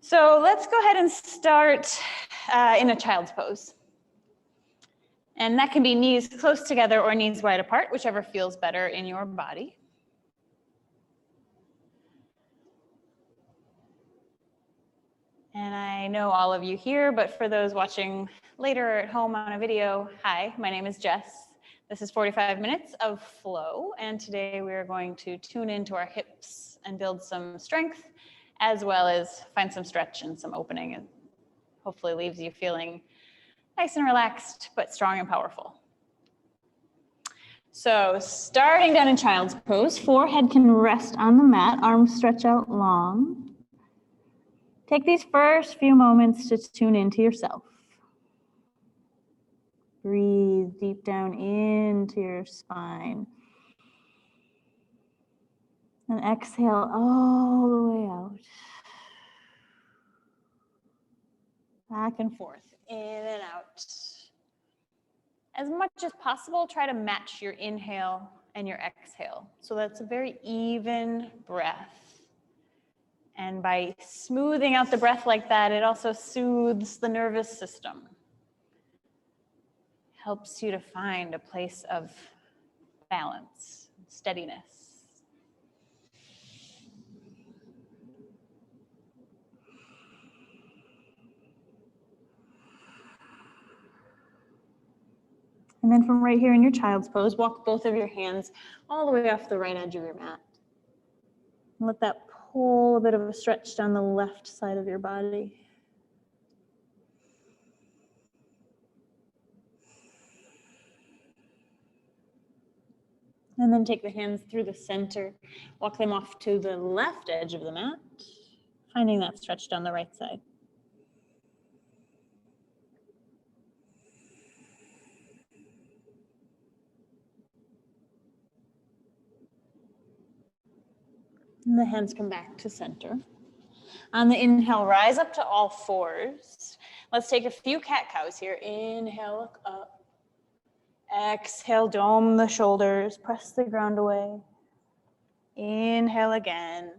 So let's go ahead and start in a child's pose. And that can be knees close together or knees wide apart, whichever feels better in your body. And I know all of you here, but for those watching later at home on a video, hi, my name is Jess. This is 45 minutes of flow, and today we are going to tune into our hips and build some strength, as well as find some stretch and some opening, and hopefully leaves you feeling nice and relaxed, but strong and powerful. So starting down in child's pose, forehead can rest on the mat, arms stretch out long. Take these first few moments to tune into yourself. Breathe deep down into your spine. And exhale all the way out. Back and forth, in and out. As much as possible, try to match your inhale and your exhale. So that's a very even breath. And by smoothing out the breath like that, it also soothes the nervous system. Helps you to find a place of balance, steadiness. And then from right here in your child's pose, walk both of your hands all the way off the right edge of your mat. And let that pull a bit of a stretch down the left side of your body. And then take the hands through the center, walk them off to the left edge of the mat, finding that stretch down the right side. And the hands come back to center. On the inhale, rise up to all fours. Let's take a few cat-cows here. Inhale, look up. Exhale, dome the shoulders, press the ground away. Inhale again.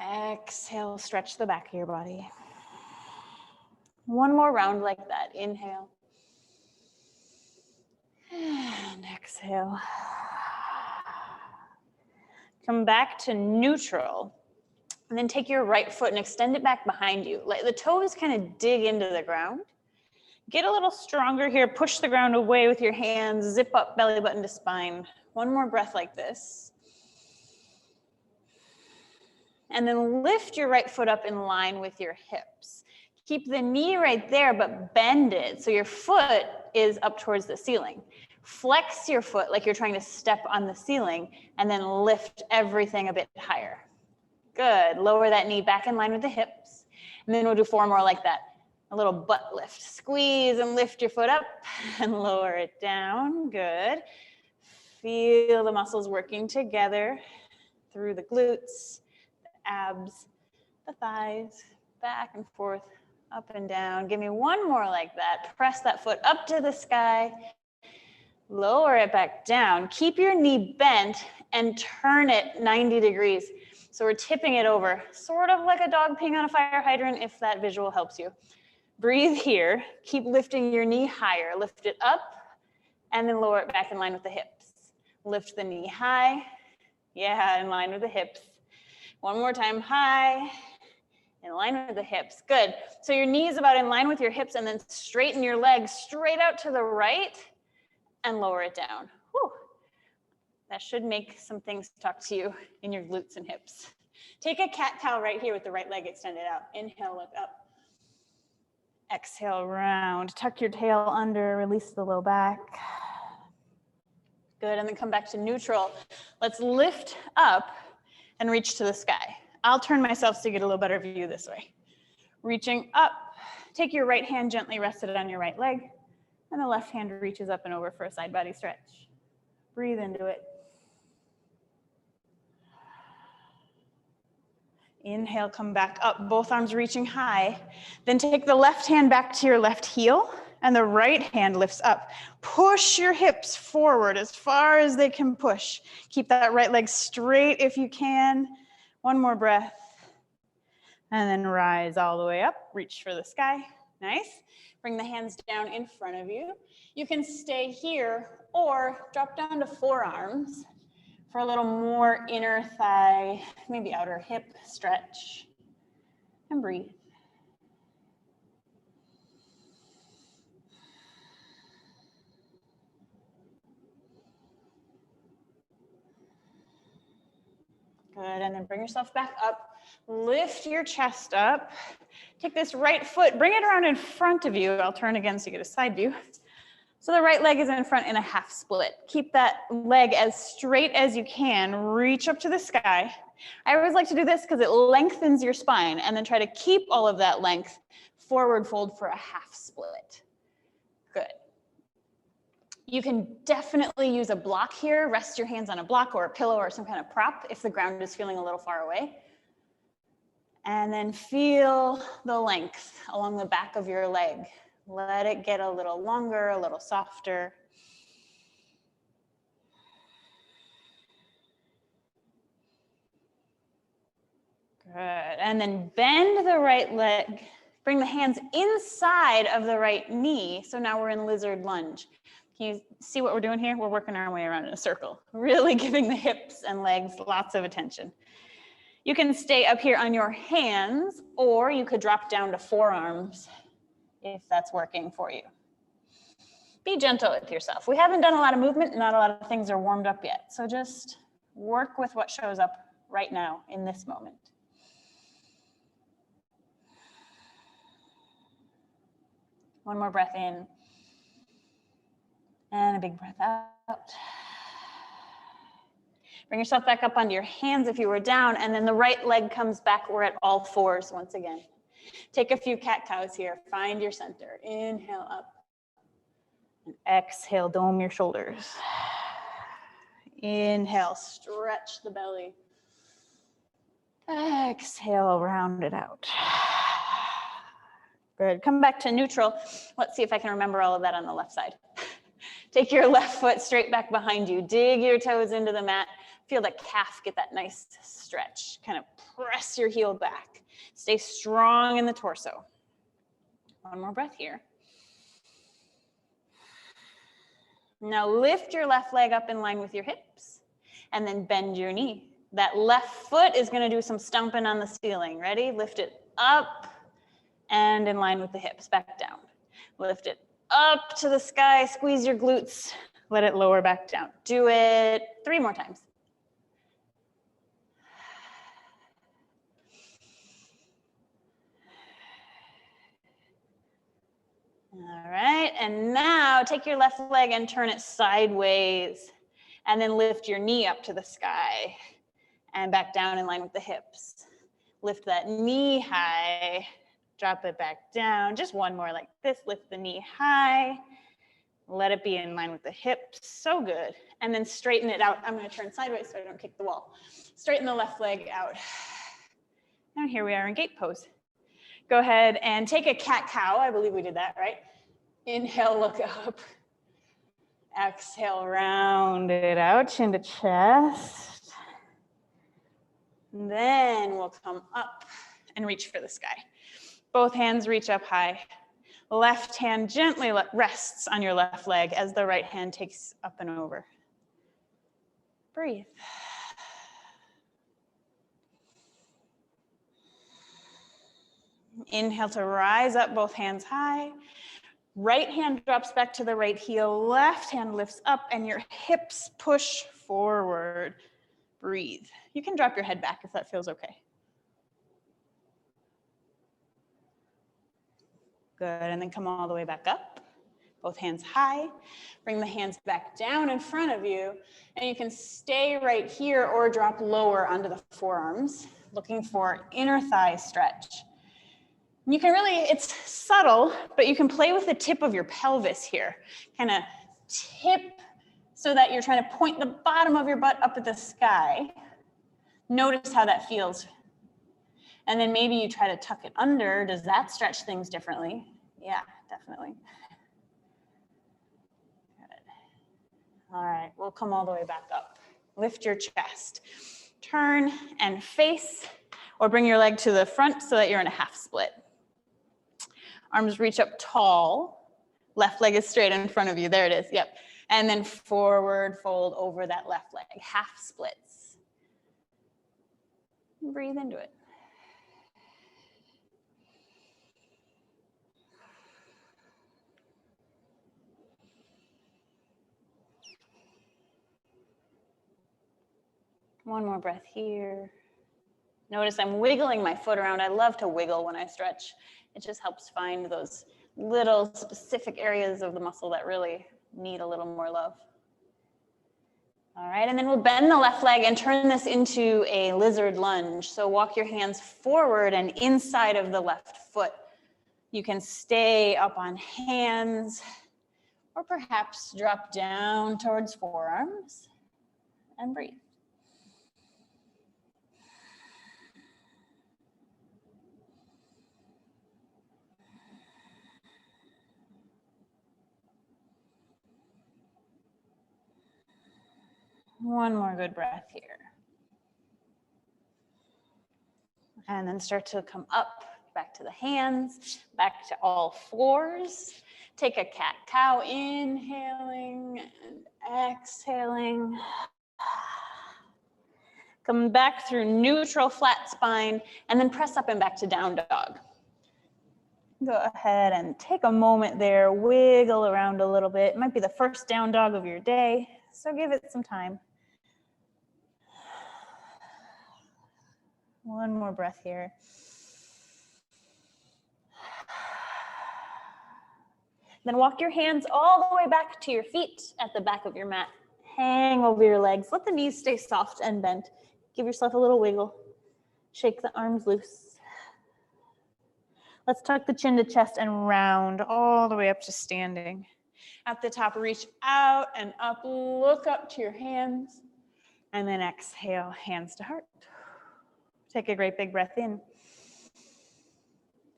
Exhale, stretch the back of your body. One more round like that. Inhale. And exhale. Come back to neutral. And then take your right foot and extend it back behind you. Let the toes kind of dig into the ground. Get a little stronger here. Push the ground away with your hands. Zip up belly button to spine. One more breath like this. And then lift your right foot up in line with your hips. Keep the knee right there, but bend it so your foot is up towards the ceiling. Flex your foot like you're trying to step on the ceiling, and then lift everything a bit higher. Good. Lower that knee back in line with the hips. And then we'll do 4 more like that. A little butt lift. Squeeze and lift your foot up and lower it down. Good. Feel the muscles working together through the glutes, the abs, the thighs, back and forth, up and down. Give me 1 more like that. Press that foot up to the sky. Lower it back down. Keep your knee bent and turn it 90 degrees. So we're tipping it over, sort of like a dog peeing on a fire hydrant, if that visual helps you. Breathe here. Keep lifting your knee higher. Lift it up and then lower it back in line with the hips. Lift the knee high. Yeah, in line with the hips. 1 more time, high, in line with the hips. Good. So your knee is about in line with your hips, and then straighten your legs straight out to the right and lower it down. Whew. That should make some things talk to you in your glutes and hips. Take a cat-cow right here with the right leg extended out. Inhale, look up. Exhale, round. Tuck your tail under, release the low back. Good, and then come back to neutral. Let's lift up and reach to the sky. I'll turn myself so you get a little better view this way. Reaching up, take your right hand gently rested on your right leg, and the left hand reaches up and over for a side body stretch. Breathe into it. Inhale, come back up, both arms reaching high. Then take the left hand back to your left heel, and the right hand lifts up. Push your hips forward as far as they can push. Keep that right leg straight if you can. 1 more breath. And then rise all the way up, reach for the sky. Nice. Bring the hands down in front of you. You can stay here or drop down to forearms for a little more inner thigh, maybe outer hip stretch. And breathe. Good, and then bring yourself back up. Lift your chest up. Take this right foot, bring it around in front of you. I'll turn again so you get a side view. So the right leg is in front in a half split. Keep that leg as straight as you can. Reach up to the sky. I always like to do this because it lengthens your spine, and then try to keep all of that length. Forward fold for a half split. Good. You can definitely use a block here. Rest your hands on a block or a pillow or some kind of prop if the ground is feeling a little far away. And then feel the length along the back of your leg. Let it get a little longer, a little softer. Good. And then bend the right leg. Bring the hands inside of the right knee. So now we're in lizard lunge. Can you see what we're doing here? We're working our way around in a circle, really giving the hips and legs lots of attention. You can stay up here on your hands, or you could drop down to forearms if that's working for you. Be gentle with yourself. We haven't done a lot of movement, not a lot of things are warmed up yet. So just work with what shows up right now in this moment. One more breath in. And a big breath out. Bring yourself back up onto your hands if you were down, and then the right leg comes back. We're at all fours once again. Take a few cat-cows here. Find your center. Inhale up. And exhale, dome your shoulders. Inhale, stretch the belly. Exhale, round it out. Good. Come back to neutral. Let's see if I can remember all of that on the left side. Take your left foot straight back behind you. Dig your toes into the mat. Feel the calf get that nice stretch. Kind of press your heel back. Stay strong in the torso. One more breath here. Now lift your left leg up in line with your hips and then bend your knee. That left foot is going to do some stomping on the ceiling. Ready? Lift it up and in line with the hips. Back down. Lift it up to the sky. Squeeze your glutes. Let it lower back down. Do it 3 more times. All right, and now take your left leg and turn it sideways, and then lift your knee up to the sky and back down in line with the hips. Lift that knee high, drop it back down. Just one more like this. Lift the knee high, let it be in line with the hips. So good. And then straighten it out. I'm going to turn sideways so I don't kick the wall. Straighten the left leg out. And here we are in gate pose. Go ahead and take a cat-cow. I believe we did that, right? Inhale, look up. Exhale, round it out, chin to chest. And then we'll come up and reach for the sky. Both hands reach up high. Left hand gently rests on your left leg as the right hand takes up and over. Breathe. Inhale to rise up, both hands high. Right hand drops back to the right heel. Left hand lifts up and your hips push forward. Breathe. You can drop your head back if that feels okay. Good, and then come all the way back up. Both hands high. Bring the hands back down in front of you. And you can stay right here or drop lower onto the forearms, looking for inner thigh stretch. You can really, it's subtle, but you can play with the tip of your pelvis here. Kind of tip so that you're trying to point the bottom of your butt up at the sky. Notice how that feels. And then maybe you try to tuck it under. Does that stretch things differently? Yeah, definitely. Good. All right, we'll come all the way back up. Lift your chest. Turn and face. or bring your leg to the front so that you're in a half split. Arms reach up tall. Left leg is straight in front of you. There it is. Yep. And then forward fold over that left leg. Half splits. Breathe into it. One more breath here. Notice I'm wiggling my foot around. I love to wiggle when I stretch. It just helps find those little specific areas of the muscle that really need a little more love. All right, and then we'll bend the left leg and turn this into a lizard lunge. So walk your hands forward and inside of the left foot. You can stay up on hands or perhaps drop down towards forearms and breathe. One more good breath here. And then start to come up, back to the hands, back to all fours. Take a cat-cow, inhaling and exhaling. Come back through neutral flat spine, and then press up and back to down dog. Go ahead and take a moment there, wiggle around a little bit. It might be the first down dog of your day, so give it some time. One more breath here. Then walk your hands all the way back to your feet at the back of your mat. Hang over your legs. Let the knees stay soft and bent. Give yourself a little wiggle. Shake the arms loose. Let's tuck the chin to chest and round all the way up to standing. At the top, reach out and up. Look up to your hands. And then exhale, hands to heart. Take a great big breath in.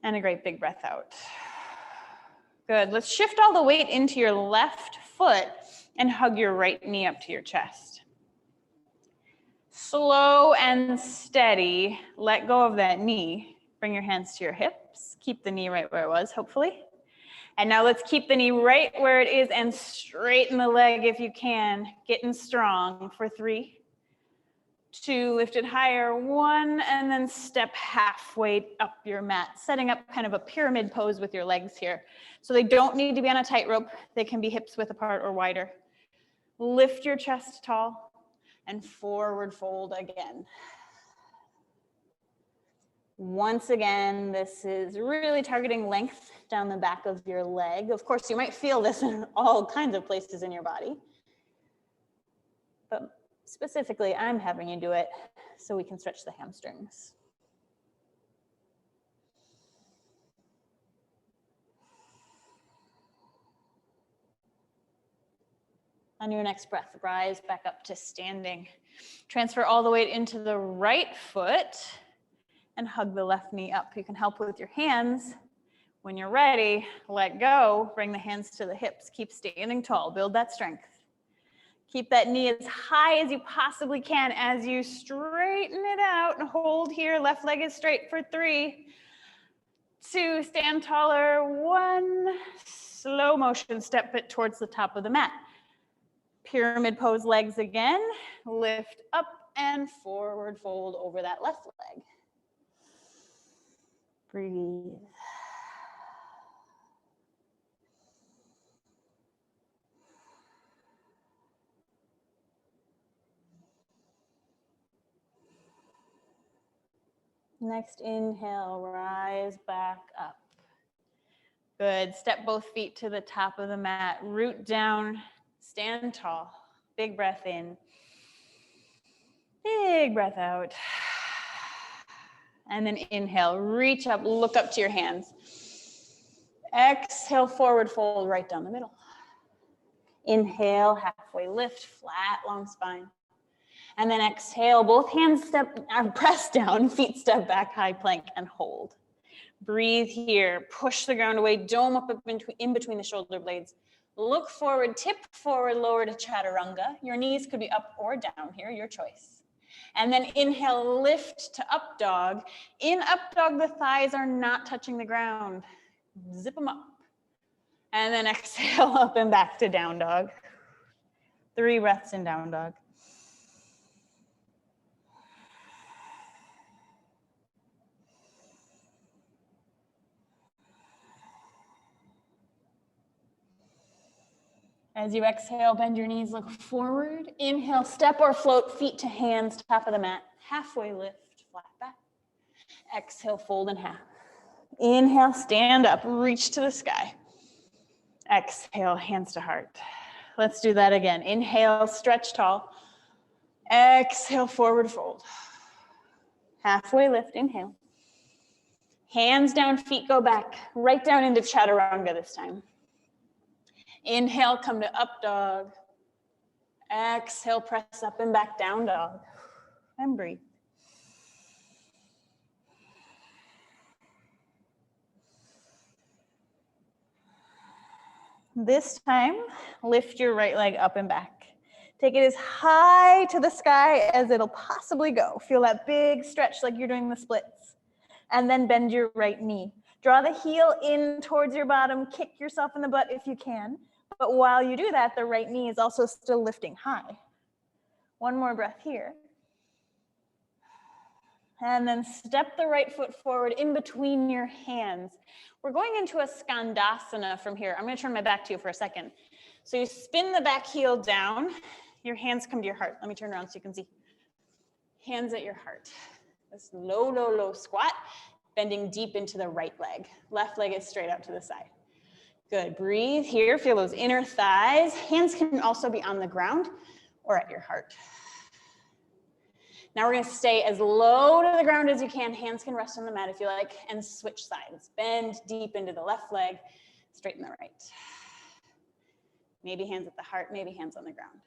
And a great big breath out. Good. Let's shift all the weight into your left foot and hug your right knee up to your chest. Slow and steady, let go of that knee. Bring your hands to your hips. Keep the knee right where it was, hopefully. And now let's keep the knee right where it is and straighten the leg if you can. Getting strong for 3, 2, lift it higher, 1, and then step halfway up your mat, setting up kind of a pyramid pose with your legs here. So they don't need to be on a tightrope. They can be hips width apart or wider. Lift your chest tall and forward fold again. Once again, this is really targeting length down the back of your leg. Of course, you might feel this in all kinds of places in your body. But specifically, I'm having you do it so we can stretch the hamstrings. On your next breath, rise back up to standing. Transfer all the weight into the right foot and hug the left knee up. You can help with your hands. When you're ready, let go. Bring the hands to the hips. Keep standing tall. Build that strength. Keep that knee as high as you possibly can as you straighten it out and hold here. Left leg is straight for 3, 2, stand taller, 1, slow motion, step it towards the top of the mat. Pyramid pose, legs again, lift up and forward fold over that left leg. Breathe. Next inhale, rise back up. Good. Step both feet to the top of the mat. Root down, stand tall. Big breath in. Big breath out. And then inhale, reach up, look up to your hands. Exhale, forward fold right down the middle. Inhale, halfway lift, flat, long spine. And then exhale, both hands press down, feet step back, high plank, and hold. Breathe here, push the ground away, dome up in between the shoulder blades. Look forward, tip forward, lower to chaturanga. Your knees could be up or down here, your choice. And then inhale, lift to up dog. In up dog, the thighs are not touching the ground. Zip them up. And then exhale up and back to down dog. 3 breaths in down dog. As you exhale, bend your knees, look forward. Inhale, step or float, feet to hands, top of the mat. Halfway lift, flat back. Exhale, fold in half. Inhale, stand up, reach to the sky. Exhale, hands to heart. Let's do that again. Inhale, stretch tall. Exhale, forward fold. Halfway lift, inhale. Hands down, feet go back. Right down into chaturanga this time. Inhale, come to up dog. Exhale, press up and back down dog. And breathe. This time, lift your right leg up and back. Take it as high to the sky as it'll possibly go. Feel that big stretch like you're doing the splits. And then bend your right knee. Draw the heel in towards your bottom. Kick yourself in the butt if you can. But while you do that, the right knee is also still lifting high. One more breath here. And then step the right foot forward in between your hands. We're going into a skandasana from here. I'm going to turn my back to you for a second. So you spin the back heel down. Your hands come to your heart. Let me turn around so you can see. Hands at your heart. This low, low, low squat, bending deep into the right leg. Left leg is straight out to the side. Good, breathe here, feel those inner thighs. Hands can also be on the ground or at your heart. Now we're gonna stay as low to the ground as you can. Hands can rest on the mat if you like, and switch sides. Bend deep into the left leg, straighten the right. Maybe hands at the heart, maybe hands on the ground.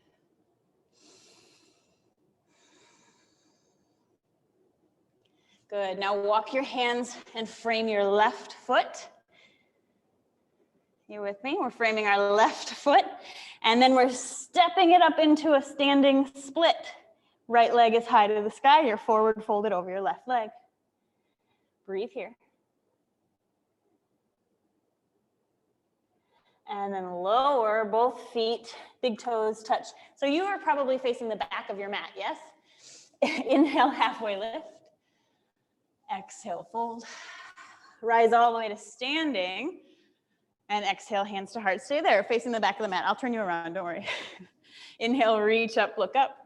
Good, now walk your hands and frame your left foot. You with me? We're framing our left foot, and then we're stepping it up into a standing split. Right leg is high to the sky. You're forward folded over your left leg. Breathe here. And then lower both feet, big toes touch. So you are probably facing the back of your mat, yes? Inhale, halfway lift. Exhale, fold. Rise all the way to standing. And exhale, hands to heart. Stay there, facing the back of the mat. I'll turn you around, don't worry. Inhale, reach up, look up.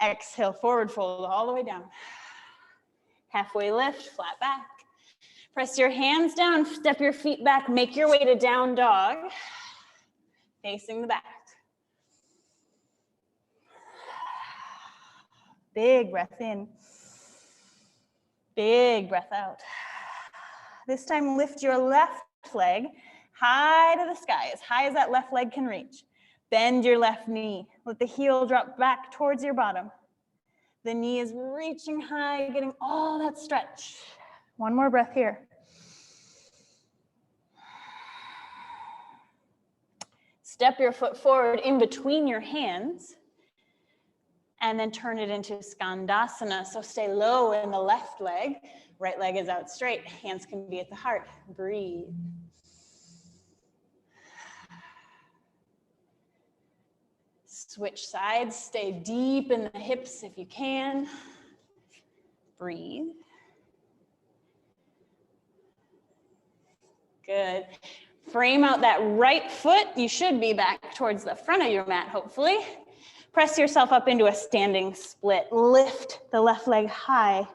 Exhale, forward fold all the way down. Halfway lift, flat back. Press your hands down, step your feet back, make your way to down dog, facing the back. Big breath in. Big breath out. This time, lift your left leg high to the sky, as high as that left leg can reach. Bend your left knee. Let the heel drop back towards your bottom. The knee is reaching high, getting all that stretch. One more breath here. Step your foot forward in between your hands and then turn it into skandasana. So stay low in the left leg. Right leg is out straight. Hands can be at the heart. Breathe. Switch sides. Stay deep in the hips if you can. Breathe. Good. Frame out that right foot. You should be back towards the front of your mat, hopefully. Press yourself up into a standing split. Lift the left leg high.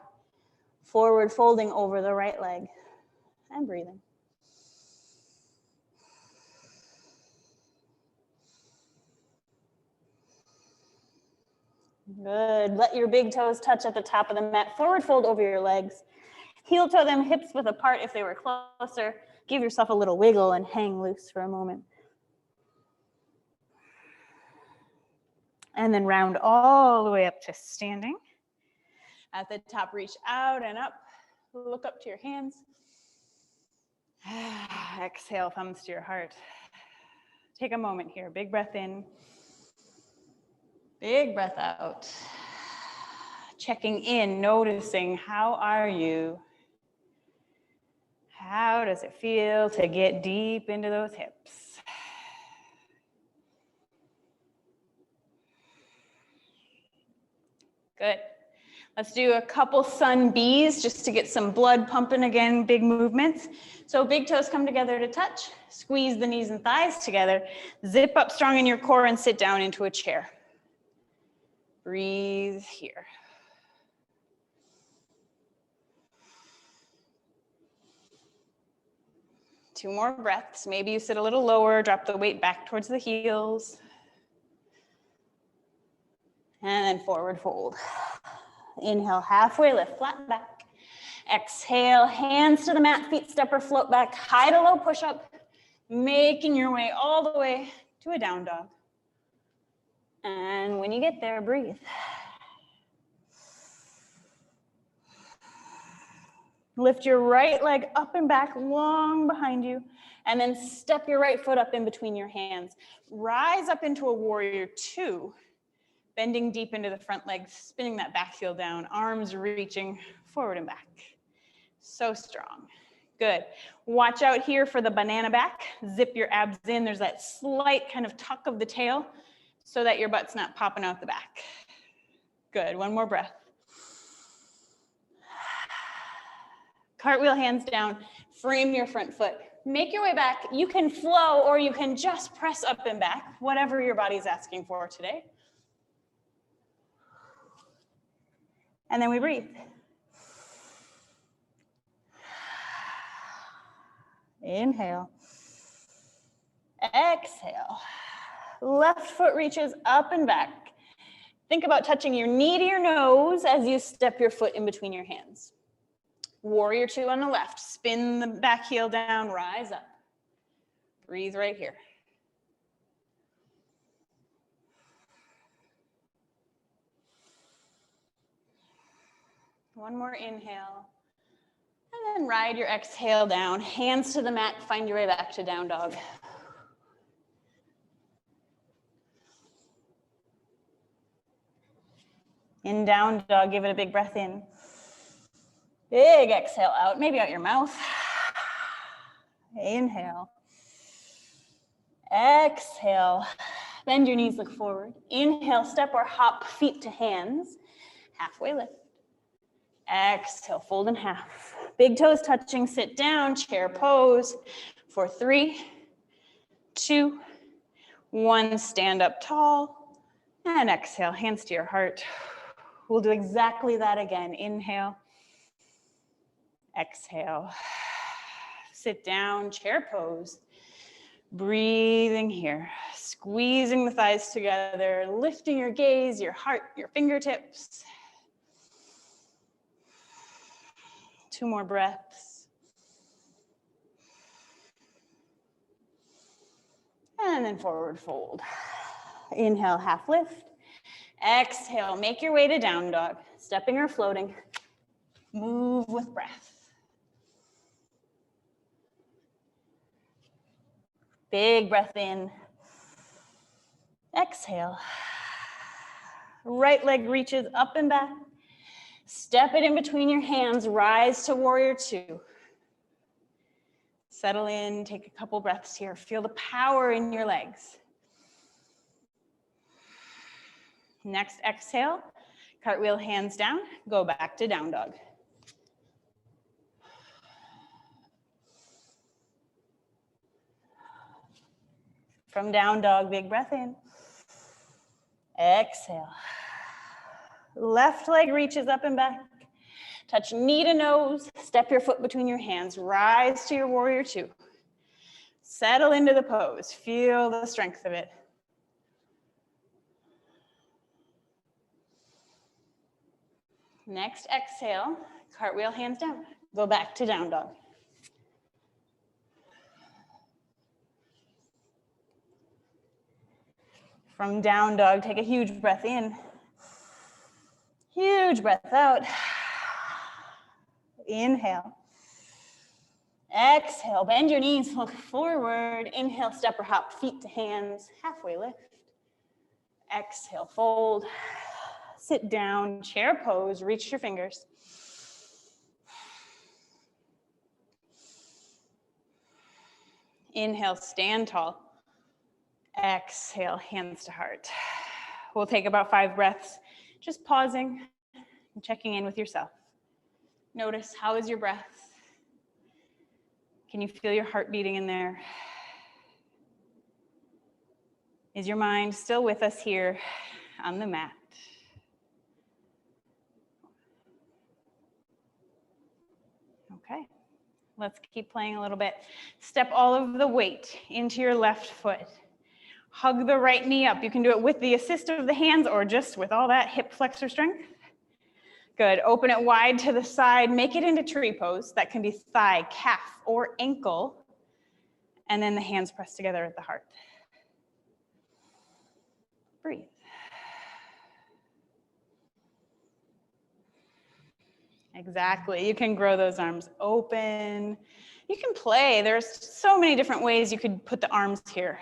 Forward folding over the right leg. And breathing. Good. Let your big toes touch at the top of the mat. Forward fold over your legs. Heel toe them hips width apart if they were closer. Give yourself a little wiggle and hang loose for a moment. And then round all the way up to standing. At the top, reach out and up. Look up to your hands. Exhale, thumbs to your heart. Take a moment here. Big breath in. Big breath out. checking in, noticing, how are you? How does it feel to get deep into those hips? Good. Let's do a couple sun bees just to get some blood pumping again, big movements. So big toes come together to touch, squeeze the knees and thighs together, zip up strong in your core and sit down into a chair. Breathe here. Two more breaths. Maybe you sit a little lower, drop the weight back towards the heels. And then forward fold. Inhale, halfway lift, flat back. Exhale, hands to the mat, feet step or float back, high to low push up, making your way all the way to a down dog. And when you get there, breathe. Lift your right leg up and back, long behind you, and then step your right foot up in between your hands. Rise up into a warrior two. Bending deep into the front leg, spinning that back heel down, arms reaching forward and back. So strong. Good. Watch out here for the banana back. Zip your abs in. There's that slight kind of tuck of the tail so that your butt's not popping out the back. Good. One more breath. Cartwheel hands down. Frame your front foot. Make your way back. You can flow or you can just press up and back, whatever your body's asking for today. And then we breathe. Inhale. Exhale. Left foot reaches up and back. Think about touching your knee to your nose as you step your foot in between your hands. Warrior two on the left. Spin the back heel down, rise up. Breathe right here. One more inhale. And then ride your exhale down. Hands to the mat, find your way back to down dog. In down dog, give it a big breath in. Big exhale out, maybe out your mouth. Inhale. Exhale. Bend your knees, look forward. Inhale, step or hop, feet to hands. Halfway lift. Exhale, fold in half. Big toes touching, sit down, chair pose for 3, 2, 1. Stand up tall and exhale, hands to your heart. We'll do exactly that again. Inhale, exhale, sit down, chair pose. Breathing here, squeezing the thighs together, lifting your gaze, your heart, your fingertips. 2 more breaths. And then forward fold. Inhale, half lift. Exhale, make your way to down dog. Stepping or floating. Move with breath. Big breath in. Exhale. Right leg reaches up and back. Step it in between your hands, rise to warrior two. Settle in, take a couple breaths here. Feel the power in your legs. Next exhale, cartwheel hands down, go back to down dog. From down dog, big breath in. Exhale. Left leg reaches up and back. Touch knee to nose, step your foot between your hands, rise to your warrior two. Settle into the pose, feel the strength of it. Next exhale, cartwheel hands down, go back to down dog. From down dog, take a huge breath in. Huge breath out. Inhale. Exhale, bend your knees, look forward. Inhale, step or hop, feet to hands, halfway lift. Exhale, fold. Sit down, chair pose, reach your fingers. Inhale, stand tall. Exhale, hands to heart. We'll take about 5 breaths, just pausing and checking in with yourself. Notice, how is your breath? Can you feel your heart beating in there? Is your mind still with us here on the mat? Okay, let's keep playing a little bit. Step all of the weight into your left foot. Hug the right knee up. You can do it with the assist of the hands or just with all that hip flexor strength. Good, open it wide to the side, make it into tree pose. That can be thigh, calf, or ankle. And then the hands press together at the heart. Breathe. Exactly, you can grow those arms open. You can play, there's so many different ways you could put the arms here.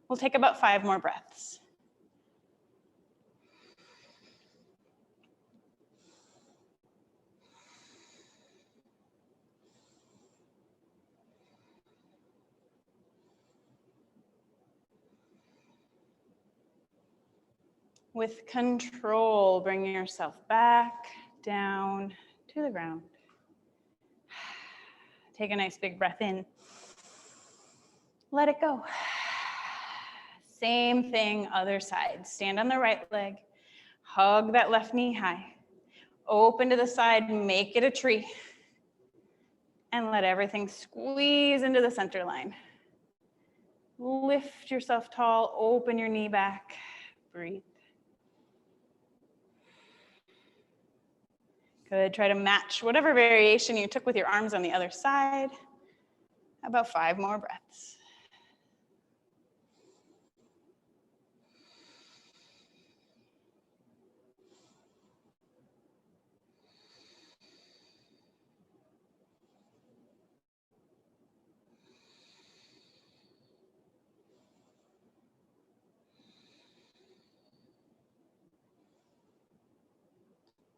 We'll take about 5 more breaths. With control, bring yourself back down to the ground. Take a nice big breath in. Let it go. Same thing, other side. Stand on the right leg. Hug that left knee high. Open to the side, make it a tree. And let everything squeeze into the center line. Lift yourself tall, open your knee back. Breathe. Good, try to match whatever variation you took with your arms on the other side. About 5 more breaths.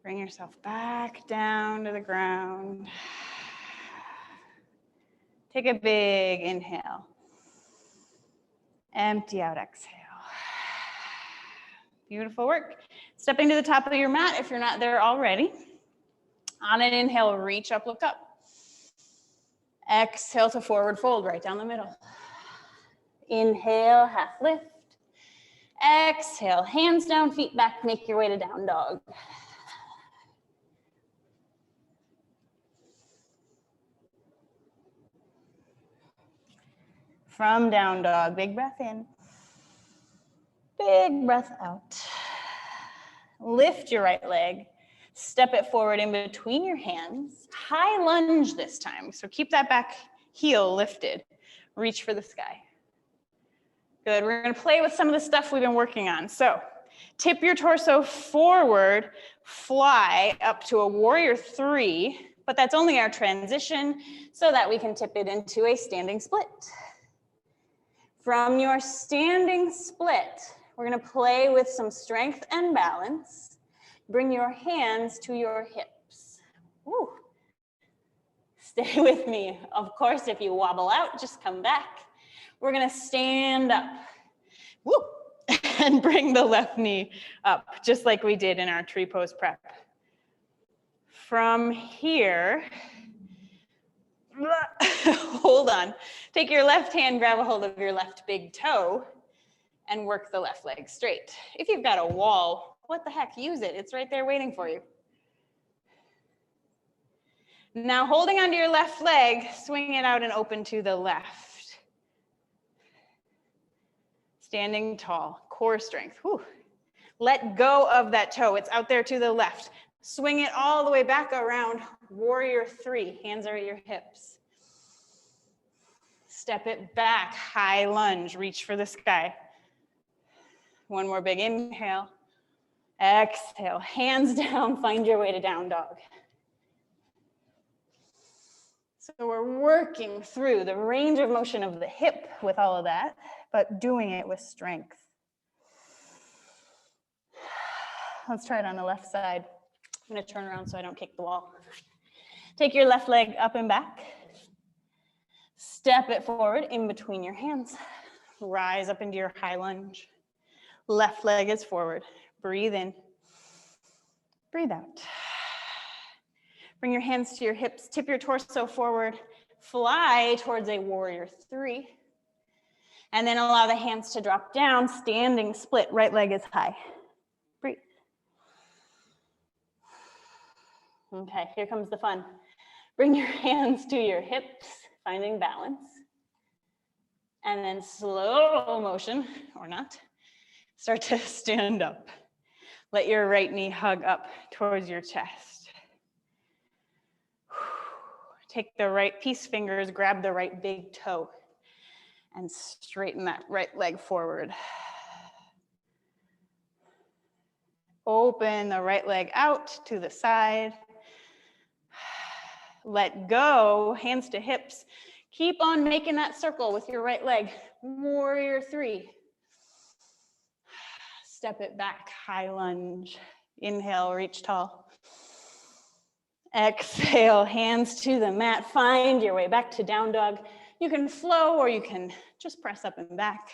Bring yourself back down to the ground. Take a big inhale. Empty out, exhale. Beautiful work. Stepping to the top of your mat if you're not there already. On an inhale, reach up, look up. Exhale to forward fold, right down the middle. Inhale, half lift. Exhale, hands down, feet back, make your way to down dog. From down dog, big breath in. Big breath out. Lift your right leg. Step it forward in between your hands. High lunge this time. So keep that back heel lifted. Reach for the sky. Good. We're going to play with some of the stuff we've been working on. So tip your torso forward, fly up to a warrior 3, but that's only our transition so that we can tip it into a standing split. From your standing split, we're going to play with some strength and balance. Bring your hands to your hips. Woo. Stay with me. Of course, if you wobble out, just come back. We're going to stand up. Woo. And bring the left knee up, just like we did in our tree pose prep. From here, hold on. Take your left hand, grab a hold of your left big toe, and work the left leg straight. If you've got a wall, what the heck, use it. It's right there waiting for you. Now, holding onto your left leg, swing it out and open to the left. Standing tall, core strength. Whew. Let go of that toe. It's out there to the left. Swing it all the way back around, warrior 3. Hands are at your hips. Step it back, high lunge, reach for the sky. One more big inhale. Exhale, hands down, find your way to down dog. So we're working through the range of motion of the hip with all of that, but doing it with strength. Let's try it on the left side. I'm gonna turn around so I don't kick the wall. Take your left leg up and back. Step it forward in between your hands. Rise up into your high lunge. Left leg is forward. Breathe in. Breathe out. Bring your hands to your hips. Tip your torso forward. Fly towards a warrior three. And then allow the hands to drop down. Standing split. Right leg is high. Breathe. Okay, here comes the fun. Bring your hands to your hips, finding balance. And then slow motion, or not, start to stand up. Let your right knee hug up towards your chest. Take the right peace fingers, grab the right big toe, and straighten that right leg forward. Open the right leg out to the side. Let go, hands to hips. Keep on making that circle with your right leg. Warrior three. Step it back, high lunge. Inhale, reach tall. Exhale, hands to the mat. Find your way back to down dog. You can flow or you can just press up and back.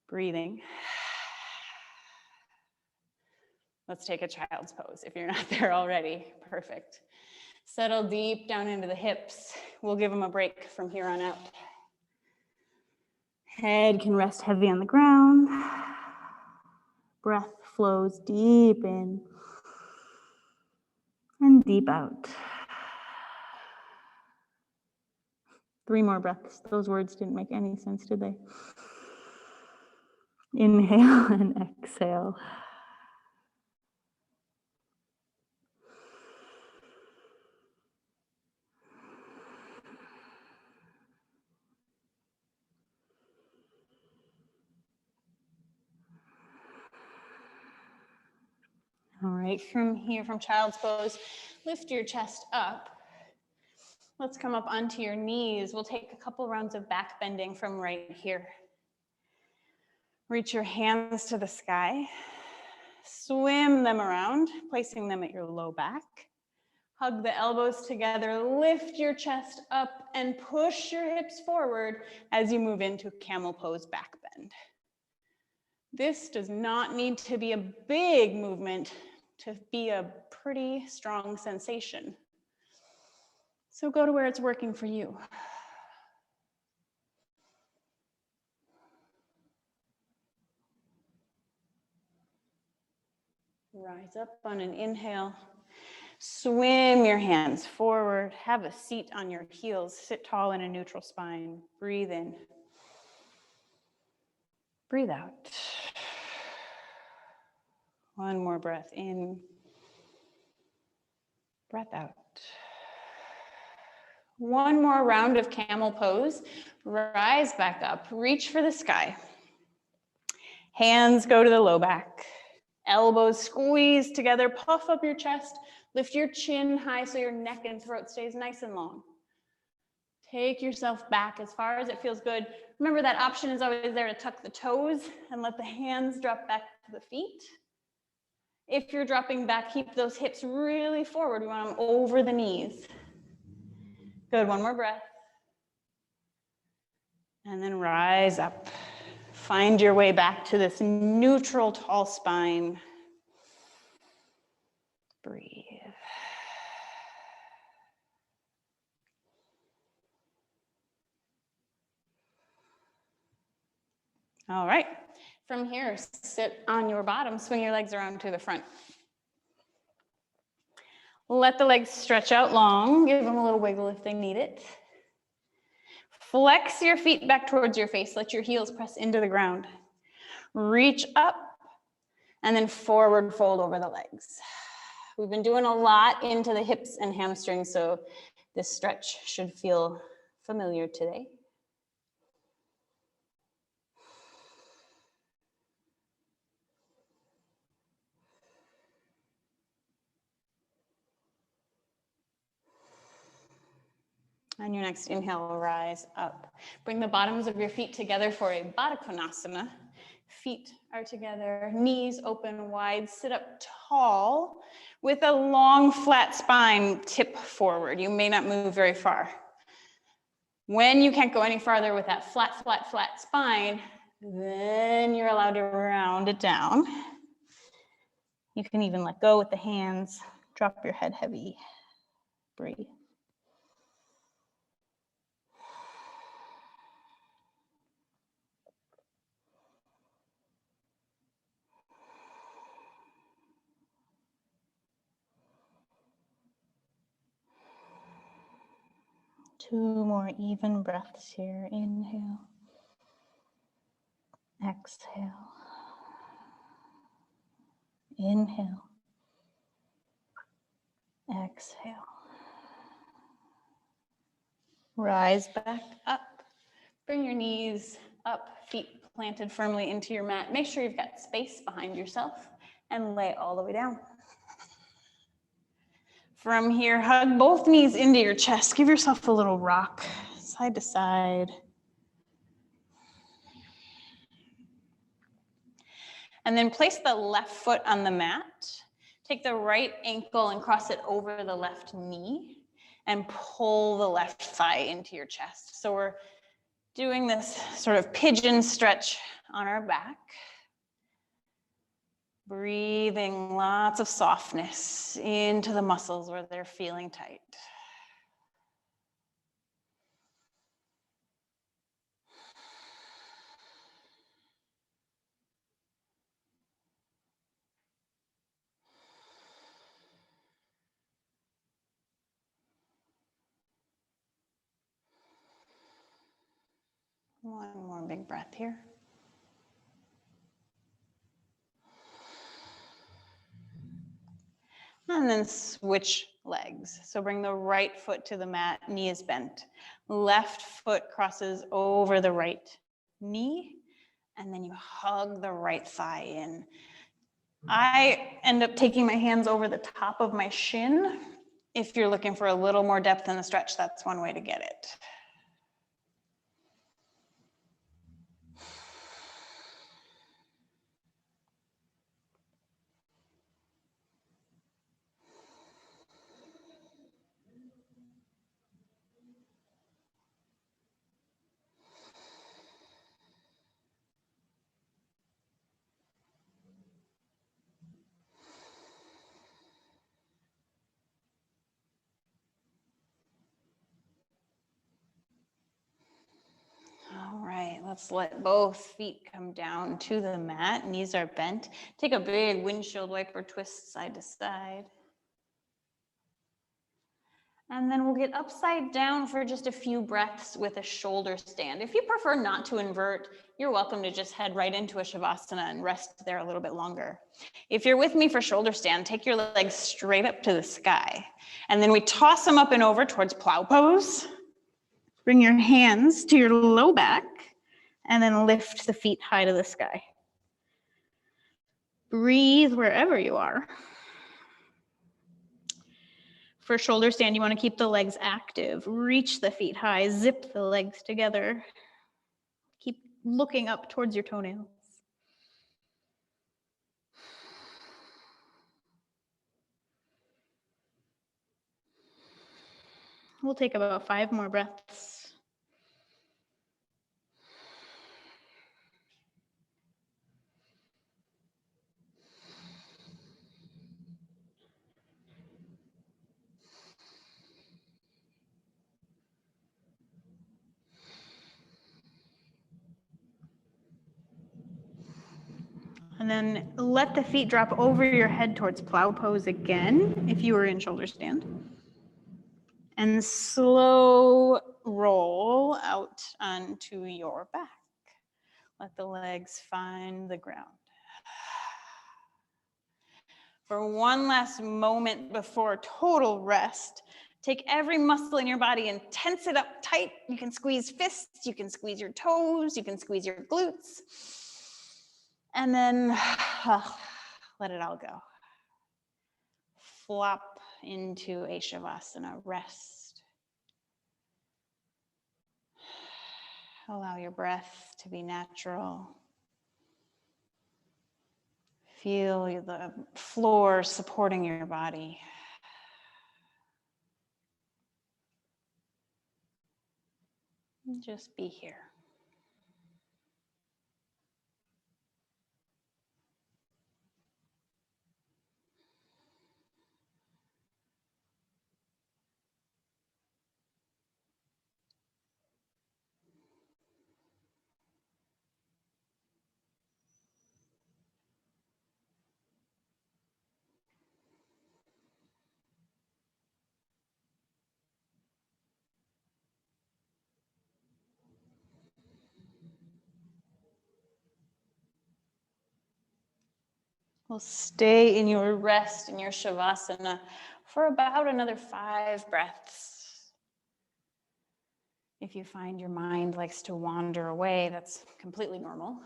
Breathing. Let's take a child's pose if you're not there already. Perfect. Settle deep down into the hips. We'll give them a break from here on out. Head can rest heavy on the ground. Breath flows deep in and deep out. 3 more breaths. Those words didn't make any sense, did they? Inhale and exhale. All right, from here, from child's pose, lift your chest up. Let's come up onto your knees. We'll take a couple rounds of back bending from right here. Reach your hands to the sky. Swim them around, placing them at your low back. Hug the elbows together, lift your chest up and push your hips forward as you move into camel pose back bend. This does not need to be a big movement to be a pretty strong sensation. So go to where it's working for you. Rise up on an inhale. Swim your hands forward. Have a seat on your heels. Sit tall in a neutral spine. Breathe in. Breathe out. One more breath in. Breath out. One more round of camel pose. Rise back up. Reach for the sky. Hands go to the low back. Elbows squeeze together. Puff up your chest. Lift your chin high so your neck and throat stays nice and long. Take yourself back as far as it feels good. Remember that option is always there to tuck the toes and let the hands drop back to the feet. If you're dropping back, keep those hips really forward. We want them over the knees. Good, one more breath. And then rise up. Find your way back to this neutral tall spine. Breathe. All right, from here, sit on your bottom, swing your legs around to the front. Let the legs stretch out long, give them a little wiggle if they need it. Flex your feet back towards your face, let your heels press into the ground. Reach up, and then forward fold over the legs. We've been doing a lot into the hips and hamstrings, so this stretch should feel familiar today. On your next inhale, rise up. Bring the bottoms of your feet together for a Baddha Konasana. feet are together, knees open wide, sit up tall with a long flat spine, tip forward. You may not move very far. When you can't go any farther with that flat, flat, flat spine, then you're allowed to round it down. You can even let go with the hands, drop your head heavy, breathe. Two more even breaths here. Inhale. Exhale. Inhale. Exhale. Rise back up. Bring your knees up, feet planted firmly into your mat. Make sure you've got space behind yourself and lay all the way down. From here, hug both knees into your chest. Give yourself a little rock, side to side. And then place the left foot on the mat. Take the right ankle and cross it over the left knee and pull the left thigh into your chest. So we're doing this sort of pigeon stretch on our back. Breathing lots of softness into the muscles where they're feeling tight. One more big breath here. And then switch legs. So bring the right foot to the mat, knee is bent. Left foot crosses over the right knee, and then you hug the right thigh in. I end up taking my hands over the top of my shin. If you're looking for a little more depth in the stretch, that's one way to get it. All right, let's let both feet come down to the mat. Knees are bent. Take a big windshield wiper twist side to side. And then we'll get upside down for just a few breaths with a shoulder stand. If you prefer not to invert, you're welcome to just head right into a Shavasana and rest there a little bit longer. If you're with me for shoulder stand, take your legs straight up to the sky. And then we toss them up and over towards plow pose. Bring your hands to your low back and then lift the feet high to the sky. Breathe wherever you are. For shoulder stand, you want to keep the legs active. Reach the feet high, zip the legs together. Keep looking up towards your toenails. We'll take about 5 more breaths. And then let the feet drop over your head towards plow pose again, if you were in shoulder stand. And slow roll out onto your back. Let the legs find the ground. For one last moment before total rest, take every muscle in your body and tense it up tight. You can squeeze fists, you can squeeze your toes, you can squeeze your glutes. And then let it all go. Flop into a Shavasana, rest. Allow your breath to be natural. Feel the floor supporting your body. Just be here. We'll stay in your rest, in your shavasana, for about another 5 breaths. If you find your mind likes to wander away, that's completely normal.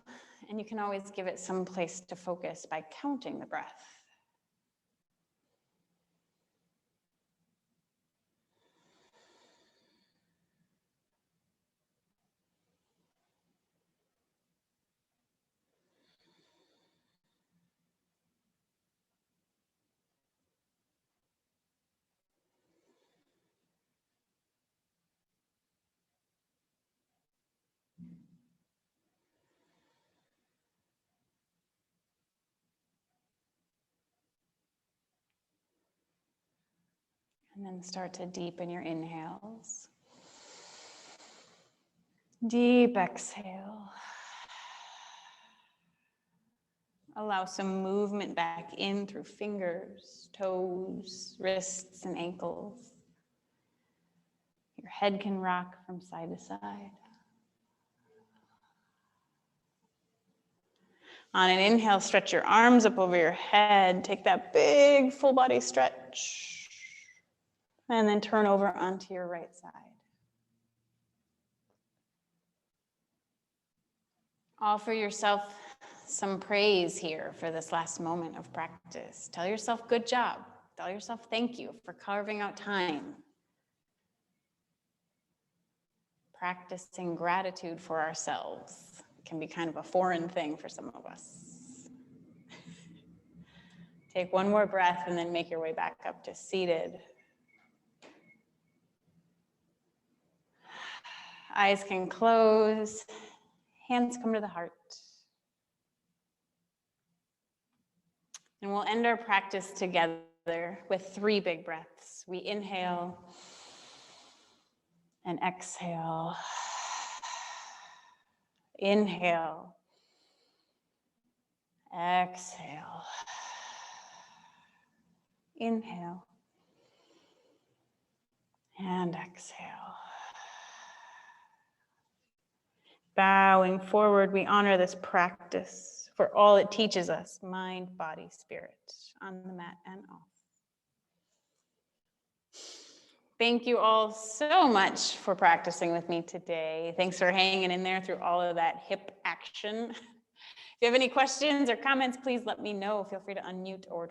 And you can always give it some place to focus by counting the breath. And then start to deepen your inhales. Deep exhale. Allow some movement back in through fingers, toes, wrists, and ankles. Your head can rock from side to side. On an inhale, stretch your arms up over your head. Take that big full body stretch. And then turn over onto your right side. Offer yourself some praise here for this last moment of practice. Tell yourself good job. Tell yourself thank you for carving out time. Practicing gratitude for ourselves can be kind of a foreign thing for some of us. Take one more breath and then make your way back up to seated. Eyes can close, hands come to the heart. And we'll end our practice together with 3 big breaths. We inhale and exhale. Inhale, exhale. Inhale and exhale. Bowing forward, we honor this practice for all it teaches us, mind, body, spirit, on the mat and off. Thank you all so much for practicing with me today. Thanks for hanging in there through all of that hip action. If you have any questions or comments, please let me know. Feel free to unmute or drop